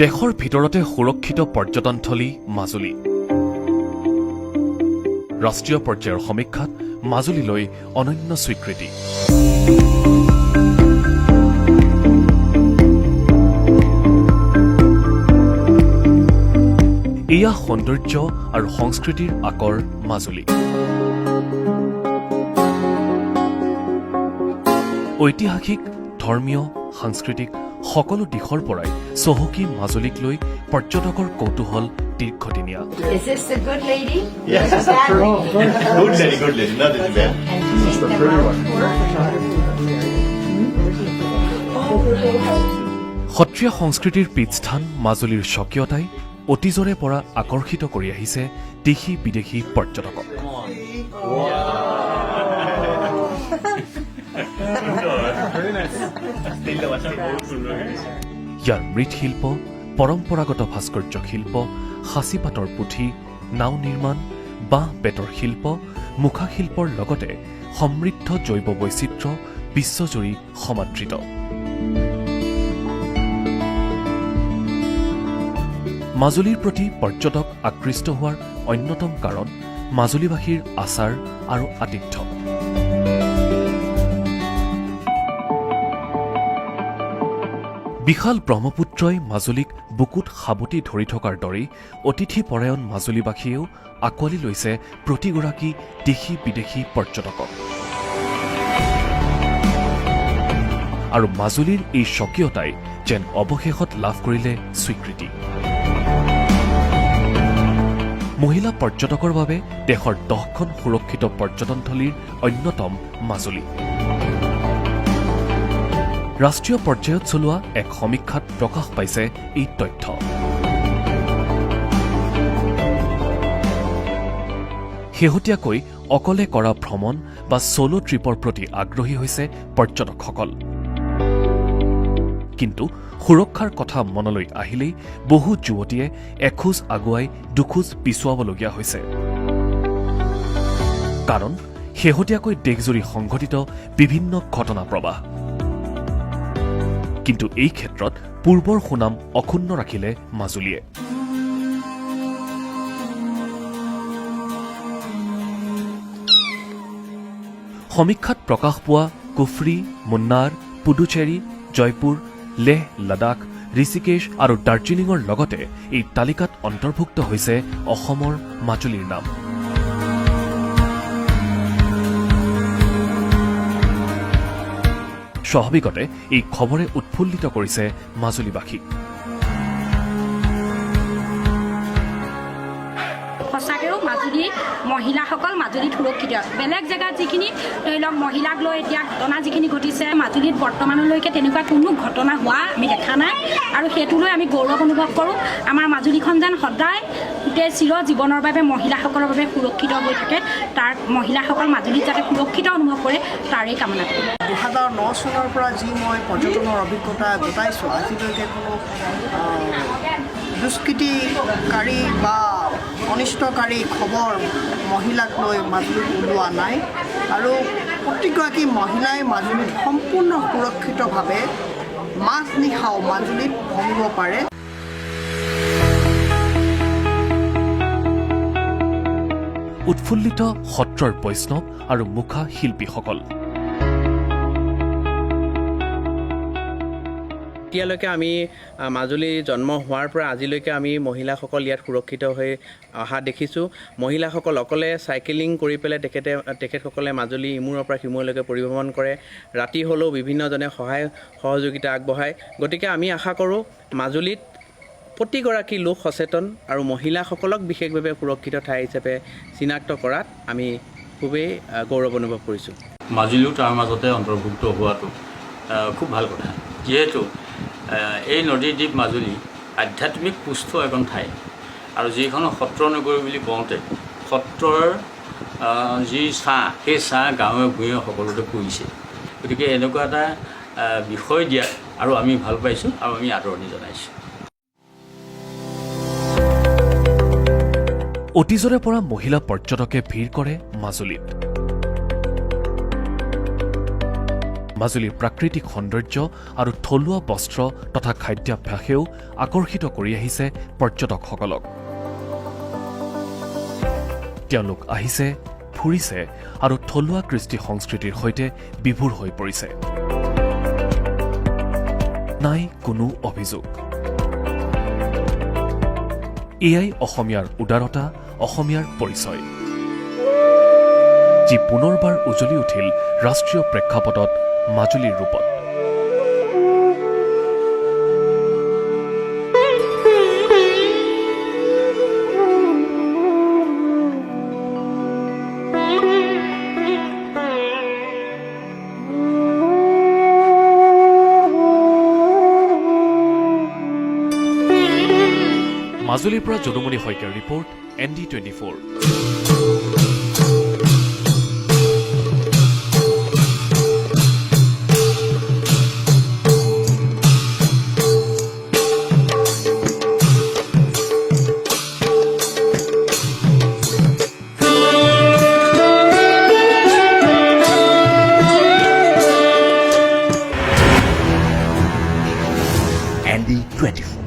দেশৰ ভিতৰতে সুৰক্ষিত পৰ্যটনথলী মাজুলী। ৰাষ্ট্ৰীয় পৰ্যায়ৰ সমীক্ষাত মাজুলীলৈ অনন্য স্বীকৃতি। এয়া সৌন্দৰ্য আৰু সংস্কৃতিৰ আকৰ মাজুলী। ঐতিহাসিক, ধৰ্মীয়, সাংস্কৃতিক সকলো দিশৰ পৰাই চহকী মাজুলীক লৈ পৰ্যটকৰ কৌতূহল দীৰ্ঘদিনীয়া। Is this the good lady? Yes, Is that good lady, not the bad. This is the pretty one. Sattriya সংস্কৃতিৰ পীঠস্থান মাজুলীৰ স্বকীয়তাই অতীজৰে পৰা আকৰ্ষিত কৰি আহিছে দেশী বিদেশী পৰ্যটকক। ইয়াৰ মৃৎশিল্প, পৰম্পৰাগত ভাস্কৰ্য শিল্প, সাঁচিপাতৰ পুথি, নাও নিৰ্মাণ, বাঁহ বেতৰ শিল্প, মুখা শিল্পৰ লগতে সমৃদ্ধ জৈৱ বৈচিত্ৰ্য বিশ্বজুৰি সমাদৃত। মাজুলীৰ প্ৰতি পৰ্যটক আকৃষ্ট হোৱাৰ অন্যতম কাৰণ মাজুলীবাসীৰ আচাৰ আৰু আতিথ্য। বিশাল ব্ৰহ্মপুত্ৰই মাজুলীক বুকুত সাবটি ধৰি থকাৰ দৰেই অতিথিপৰায়ণ মাজুলীবাসীয়েও আঁকোৱালি লৈছে প্ৰতিগৰাকী দেশী বিদেশী পৰ্যটকক। আৰু মাজুলীৰ এই স্বকীয়তাই যেন অৱশেষত লাভ কৰিলে স্বীকৃতি। মহিলা পৰ্যটকৰ বাবে দেশৰ 10খন সুৰক্ষিত পৰ্যটনথলীৰ অন্যতম মাজুলী। ৰাষ্ট্ৰীয় পৰ্যায়ত চলোৱা এক সমীক্ষাত প্ৰকাশ পাইছে এই তথ্য। শেহতীয়াকৈ অকলে কৰা ভ্ৰমণ বা ছ'ল' ট্ৰিপৰ প্ৰতি আগ্ৰহী হৈছে পৰ্যটকসকল। কিন্তু সুৰক্ষাৰ কথা মনলৈ আহিলেই বহু যুৱতীয়ে এখোজ আগুৱাই দুখোজ পিছুৱাবলগীয়া হৈছে। কাৰণ শেহতীয়াকৈ দেশজুৰি সংঘটিত বিভিন্ন ঘটনা প্ৰবাহ। কিন্তু এই ক্ষেত্ৰত পূৰ্বৰ সুনাম অক্ষুণ্ণ ৰাখিলে মাজুলীয়ে। সমীক্ষাত প্ৰকাশ পোৱা কুফ্ৰী, মুন্নাৰ, পুডুচেৰী, জয়পুৰ, লেহ, লাডাখ, ঋষিকেশ আৰু দাৰ্জিলিঙৰ লগতে এই তালিকাত অন্তৰ্ভুক্ত হৈছে অসমৰ মাজুলীৰ নাম। স্বাভাৱিকতে এই খবৰে উৎফুল্লিত কৰিছে মাজুলীবাসীক। সঁচাকৈও মাজুলী মহিলাসকল মাজুলীত সুৰক্ষিত। বেলেগ জেগাত যিখিনি ধৰি লওক মহিলাক লৈ এতিয়া ঘটনা যিখিনি ঘটিছে, মাজুলীত বৰ্তমানলৈকে তেনেকুৱা কোনো ঘটনা হোৱা আমি দেখা নাই। আৰু সেইটো লৈ আমি গৌৰৱ অনুভৱ কৰোঁ। আমাৰ মাজুলীখন যেন সদায় গোটেই চিৰ জীৱনৰ বাবে মহিলাসকলৰ বাবে সুৰক্ষিত হৈ থাকে। তাৰ মহিলাসকল মাজুলীত যাতে সুৰক্ষিত অনুভৱ কৰে তাৰেই কামনা কৰোঁ। 2009 চনৰ পৰা যি মই পৰ্যটনৰ অভিজ্ঞতা গোটাইছোঁ, আজিলৈকে কোনো দুষ্কৃতিকাৰী বা অনিষ্টকাৰী খবৰ মহিলাক লৈ মাজুলীত ওলোৱা নাই। আৰু প্ৰতিগৰাকী মহিলাই মাজুলীত সম্পূৰ্ণ সুৰক্ষিতভাৱে মাজনিশাও মাজুলীত ভ্ৰমিব পাৰে। উৎফুল্লিত সত্ৰৰ বৈষ্ণৱ আৰু মুখা শিল্পীসকল। এতিয়ালৈকে আমি মাজুলী জন্ম হোৱাৰ পৰা আজিলৈকে আমি মহিলাসকল ইয়াত সুৰক্ষিত হৈ অহা দেখিছোঁ। মহিলাসকল অকলে চাইকেলিং কৰি পেলাই তেখেতসকলে মাজুলী ইমূৰৰ পৰা সিমূৰলৈকে পৰিভ্ৰমণ কৰে। ৰাতি হ'লেও বিভিন্নজনে সহায় সহযোগিতা আগবঢ়ায়। গতিকে আমি আশা কৰোঁ মাজুলীত প্ৰতিগৰাকী লোক সচেতন আৰু মহিলাসকলক বিশেষভাৱে সুৰক্ষিত ঠাই হিচাপে চিনাক্ত কৰাত আমি খুবেই গৌৰৱ অনুভৱ কৰিছোঁ। মাজুলীও তাৰ মাজতে অন্তৰ্ভুক্ত হোৱাটো খুব ভাল কথা। যিহেতু এই নদীদ্বীপ মাজুলী আধ্যাত্মিক পুষ্ট এখন ঠাই আৰু যিখনক সত্ৰ নগৰী বুলি কওঁতে সত্ৰৰ যি ছাঁ, সেই ছাঁ গাঁৱে ভূঞে সকলোতে পৰিছে। গতিকে এনেকুৱা এটা বিষয় দিয়াত আৰু আমি ভাল পাইছোঁ আৰু আমি আদৰণি জনাইছোঁ। অতীজৰে পৰা মহিলা পৰ্যটকে ভিৰ কৰে মাজুলীত। মাজুলীৰ প্ৰাকৃতিক সৌন্দৰ্য আৰু থলুৱা বস্ত্ৰ তথা খাদ্যাভ্যাসেও আকৰ্ষিত কৰি আহিছে পৰ্যটকসকলক। তেওঁলোক আহিছে, ফুৰিছে আৰু থলুৱা কৃষ্টি সংস্কৃতিৰ সৈতে বিভোৰ হৈ পৰিছে। নাই কোনো অভিযোগ। এয়াই অসমীয়াৰ উদাৰতা, অসমীয়াৰ পৰিচয়, যি পুনৰবাৰ উজলি উঠিল ৰাষ্ট্ৰীয় প্ৰেক্ষাপটত মাজুলীৰ ৰূপত। মাজুলীৰ পৰা যদুমণি শইকীয়াৰ ৰিপৰ্ট, ND24। ND24